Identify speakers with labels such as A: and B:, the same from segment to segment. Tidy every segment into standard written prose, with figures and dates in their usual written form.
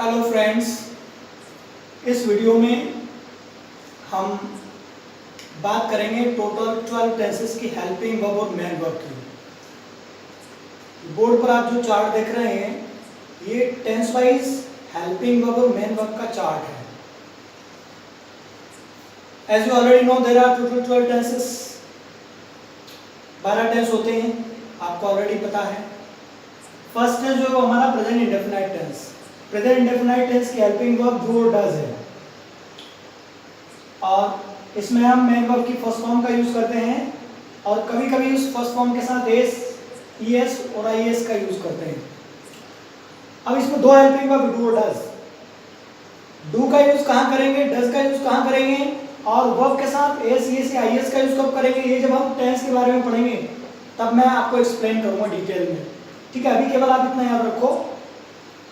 A: Hello friends, इस video में हम बात करेंगे टोटल 12 टेंसेस की हेल्पिंग वर्ब और मेन वर्ब की। बोर्ड पर आप जो चार्ट देख रहे हैं ये टेंस वाइज हेल्पिंग वर्ब और मेन वर्ब का चार्ट है। As you already know there are total 12 tenses. 12 tense होते हैं, आपको ऑलरेडी पता है। फर्स्ट टेंस जो है वो हमारा present indefinite tense. Present indefinite tense की हेल्पिंग वर्ब डू और डज है, और इसमें हम मेन वर्ब की फर्स्ट फॉर्म का यूज करते हैं और कभी कभी उस फर्स्ट फॉर्म के साथ एस, ईएस और आईएस का यूज करते हैं। अब इसमें दो हेल्पिंग वर्ब डू और डज। डू का यूज कहाँ करेंगे, डज का यूज कहाँ करेंगे और वर्ब के साथ एस, ईएस या आईएस का यूज कब करेंगे, ये जब हम टेंस के बारे में पढ़ेंगे तब मैं आपको एक्सप्लेन करूंगा डिटेल में। ठीक है, अभी केवल आप इतना याद रखो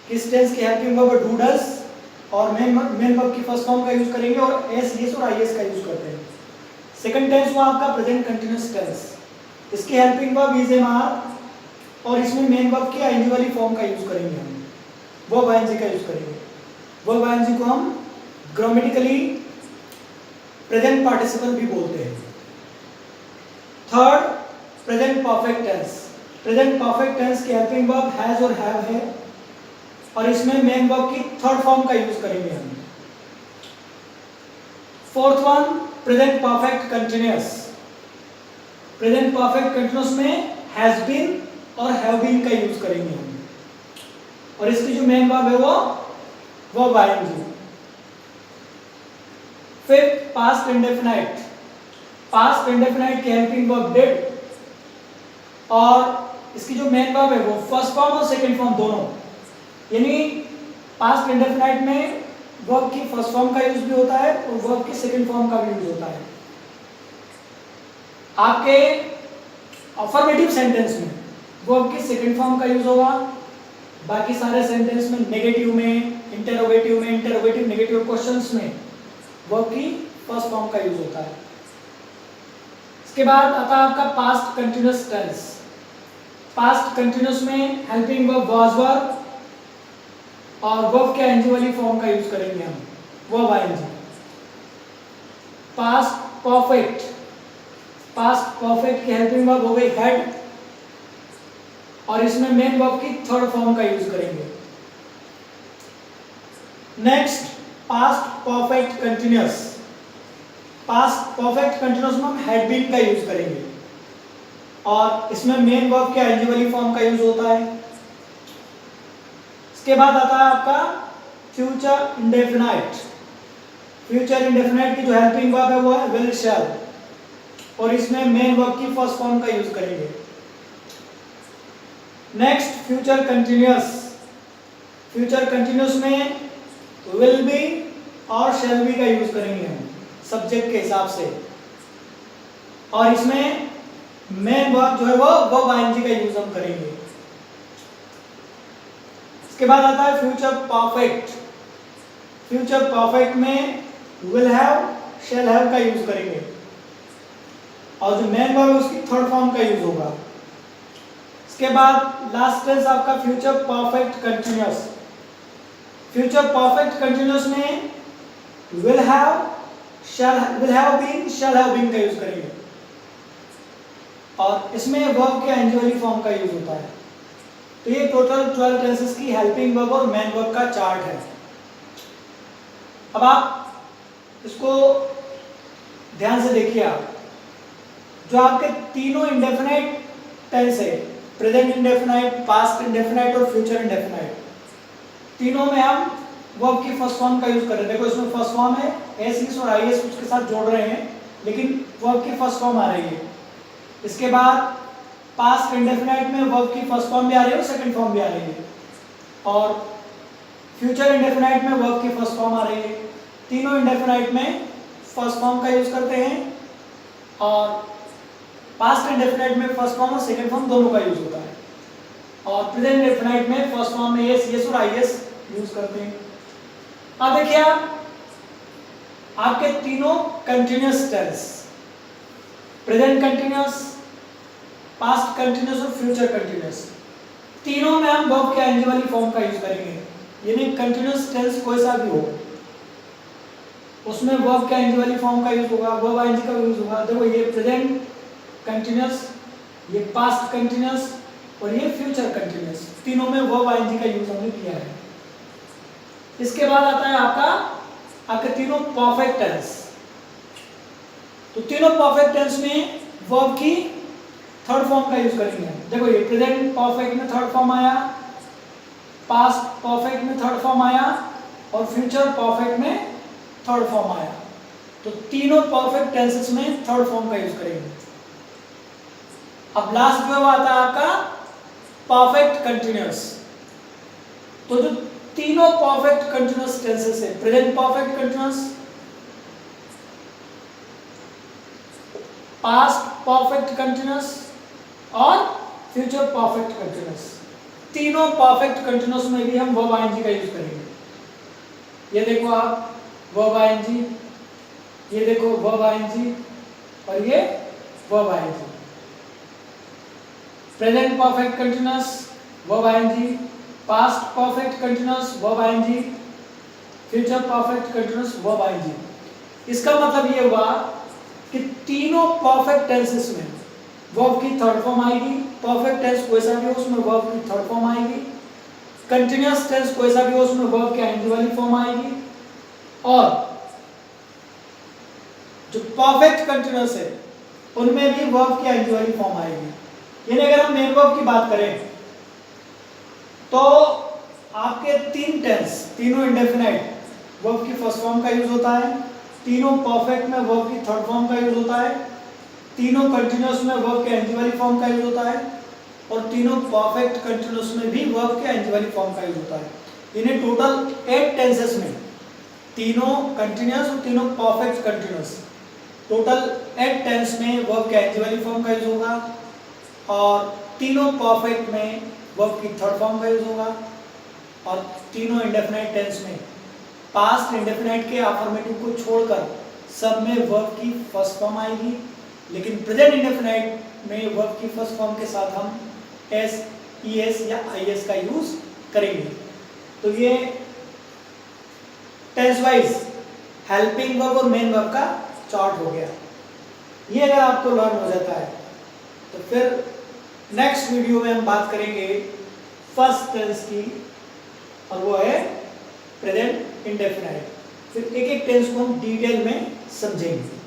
A: कि इस टेंस की हेल्पिंग वर्ब डू डज और मेन वर्ब की फर्स्ट फॉर्म का यूज करेंगे और एस, ईएस और आईएस का यूज करते हैं। सेकंड टेंस हुआ आपका प्रेजेंट कंटीन्यूअस टेंस। इसकी helping verb is am are और इसमें मेन वर्ब की आईएनजी वाली फॉर्म का यूज करेंगे हम, वर्ब आईएनजी का यूज करेंगे। वर्ब आईएनजी को हम ग्रामेटिकली प्रेजेंट पार्टिसिपल भी बोलते हैं। Third, present perfect tense. Present perfect tense की हेल्पिंग वर्ब हैज और हैव है और इसमें मेन वर्ब की थर्ड फॉर्म का यूज करेंगे हम। Fourth one, present perfect continuous. Present perfect continuous में हैज बीन और हैव बीन का यूज करेंगे हम और इसकी जो मेन वर्ब है वो verb ING. Fifth, past indefinite. Past indefinite की हेल्पिंग वर्ब डिड और इसकी जो मेन वर्ब है वो फर्स्ट फॉर्म और सेकंड फॉर्म दोनों, यानी पास्ट इंडेफिनाइट में वर्ब की फर्स्ट फॉर्म का यूज भी होता है और वर्ब की सेकंड फॉर्म का भी यूज होता है। आपके अफर्मेटिव सेंटेंस में वर्ब की सेकंड फॉर्म का यूज होगा, बाकी सारे सेंटेंस में, नेगेटिव में, इंटरोगेटिव में, इंटरोगेटिव नेगेटिव क्वेश्चंस में वर्ब की फर्स्ट फॉर्म का यूज होता है। इसके बाद आता है आपका past continuous tense. Past continuous में हेल्पिंग वर्ब वाज वर और वर्ब के आईएनजी वाली फॉर्म का यूज करेंगे हम, verb ING. Past perfect. Past perfect की हेल्पिंग वर्ब हो गई हैड और इसमें मेन वर्ब की थर्ड फॉर्म का यूज करेंगे। Next, past perfect continuous. Past perfect continuous में हम हैड बीन का यूज करेंगे और इसमें मेन वर्ब के आईएनजी वाली फॉर्म का यूज होता है। इसके बाद आता है आपका फ्यूचर इंडेफिनाइट। फ्यूचर इंडेफिनाइट की जो हेल्पिंग वर्ब है वो है विल, शैल और इसमें मेन वर्ब की फर्स्ट फॉर्म का यूज करेंगे। Next, future continuous. Future continuous में विल बी और शैल बी का यूज करेंगे हम सब्जेक्ट के हिसाब से और इसमें मेन वर्ब जो है वो वर्ब आईएनजी का यूज हम करेंगे। इसके बाद आता है फ्यूचर परफेक्ट। फ्यूचर परफेक्ट में विल हैव, शैल हैव का यूज करेंगे और जो मेन वर्ब है उसकी थर्ड फॉर्म का यूज होगा। इसके बाद लास्ट टेंस आपका future perfect continuous. Future perfect continuous में will have, will have been, shall have been का यूज करेंगे और इसमें वर्ब के आईएनजी वाली फॉर्म का यूज होता है। तो ये टोटल 12 टेंसेस की हेल्पिंग वर्ब और मेन वर्ब का चार्ट है। अब आप इसको ध्यान से देखिए। आप जो आपके तीनों इंडेफिनाइट टेंस है, प्रेजेंट इंडेफिनाइट, पास्ट इंडेफिनाइट और फ्यूचर इंडेफिनाइट, तीनों में हम वर्ब की फर्स्ट फॉर्म का यूज कर रहे हैं। देखो इसमें फर्स्ट फॉर्म है एस, ईएस और आईएस उसके साथ जोड़ रहे हैं लेकिन वर्ब की फर्स्ट फॉर्म आ रही है। इसके बाद पास्ट इंडेफिनाइट में वर्ब की फर्स्ट फॉर्म भी आ रही है और सेकंड फॉर्म भी आ रही है और फ्यूचर इंडेफिनाइट में वर्ब की फर्स्ट फॉर्म आ रही है। तीनों इंडेफिनाइट में फर्स्ट फॉर्म का यूज करते हैं और पास्ट इंडेफिनाइट में फर्स्ट फॉर्म और सेकंड फॉर्म दोनों का यूज होता है और प्रेजेंट इंडेफिनाइट में फर्स्ट फॉर्म में एस, ईएस और आईएस यूज करते हैं। अब देखिए आपके तीनों continuous tense, present continuous, past continuous और फ्यूचर कंटीन्यूअस, तीनों में हम वर्ब के आईएनजी वाली फॉर्म का यूज करेंगे। यानी कंटिन्यूस टेंस कोई सा भी हो, उसमें वर्ब के आईएनजी वाली फॉर्म का यूज होगा, वर्ब आईएनजी का यूज होगा। देखो ये प्रेजेंट कंटिन्यूस, ये पास्ट कंटिन्यूस और ये फ्यूचर कंटिन्यूस, तीनों में वर्ब आईएनजी का यूज हमने किया है। इसके बाद आता है आपके तीनों परफेक्ट टेंस। तो तीनों परफेक्ट टेंस में वर्ब की थर्ड फॉर्म का यूज करेंगे। देखो ये प्रेजेंट परफेक्ट में थर्ड फॉर्म आया, पास्ट परफेक्ट में थर्ड फॉर्म आया और फ्यूचर परफेक्ट में थर्ड फॉर्म आया। तो तीनों परफेक्ट टेंसेस में थर्ड फॉर्म का यूज करेंगे। अब लास्ट जो आता है आपका परफेक्ट कंटिन्यूअस। तो जो तीनों परफेक्ट कंटिन्यूअस टेंसेस है, present perfect continuous, past perfect continuous और फ्यूचर परफेक्ट कंटिन्यूअस, तीनों परफेक्ट कंटिन्यूअस में भी हम वर्ब आईएनजी का यूज करेंगे। ये देखो आप वर्ब आईएनजी, ये देखो वर्ब आईएनजी और ये verb ING. Present perfect continuous verb ING, past perfect continuous verb ING, future perfect continuous verb ING. इसका मतलब ये हुआ कि तीनों परफेक्ट टेंसेस में वर्ब की थर्ड फॉर्म आएगी। परफेक्ट टेंस कोई सा भी हो उसमें वर्ब की थर्ड फॉर्म आएगी। कंटिन्यूअस टेंस कोई सा भी हो उसमें वर्ब की आईएनजी वाली फॉर्म आएगी। और जो परफेक्ट कंटिन्यूअस है उनमें भी वर्ब की आईएनजी वाली फॉर्म आएगी। यानी अगर हम मेन वर्ब की बात करें तो आपके तीन टेंस, तीनों इंडेफिनाइट वर्ब की फर्स्ट फॉर्म का यूज होता है, तीनों परफेक्ट में वर्ब की थर्ड फॉर्म का यूज होता है, तीनों कंटिन्यूअस में वर्ब के आईएनजी वाली फॉर्म का यूज होता है और तीनों परफेक्ट कंटिन्यूअस में भी वर्ब के आईएनजी वाली फॉर्म का यूज होता है। इन्हें टोटल 8 टेंसेस में तीनों कंटिन्यूअस और तीनों परफेक्ट कंटिन्यूअस, टोटल 8 टेंस में वर्ब के आईएनजी वाली फॉर्म का यूज होगा और तीनों परफेक्ट में वर्ब की थर्ड फॉर्म का यूज होगा और तीनों इंडेफिनाइट टेंस में पास्ट इंडेफिनाइट के अफर्मेटिव को छोड़कर सब में वर्ब की फर्स्ट फॉर्म आएगी। लेकिन प्रेजेंट इंडेफिनाइट में वर्ब की फर्स्ट फॉर्म के साथ हम एस, ईएस या आईएस का यूज करेंगे। तो ये टेंस वाइज हेल्पिंग वर्ब और मेन वर्ब का चार्ट हो गया। ये अगर आपको लर्न हो जाता है तो फिर नेक्स्ट वीडियो में हम बात करेंगे फर्स्ट टेंस की और वो है प्रेजेंट इंडेफिनाइट। फिर एक एक टेंस को हम डिटेल में समझेंगे।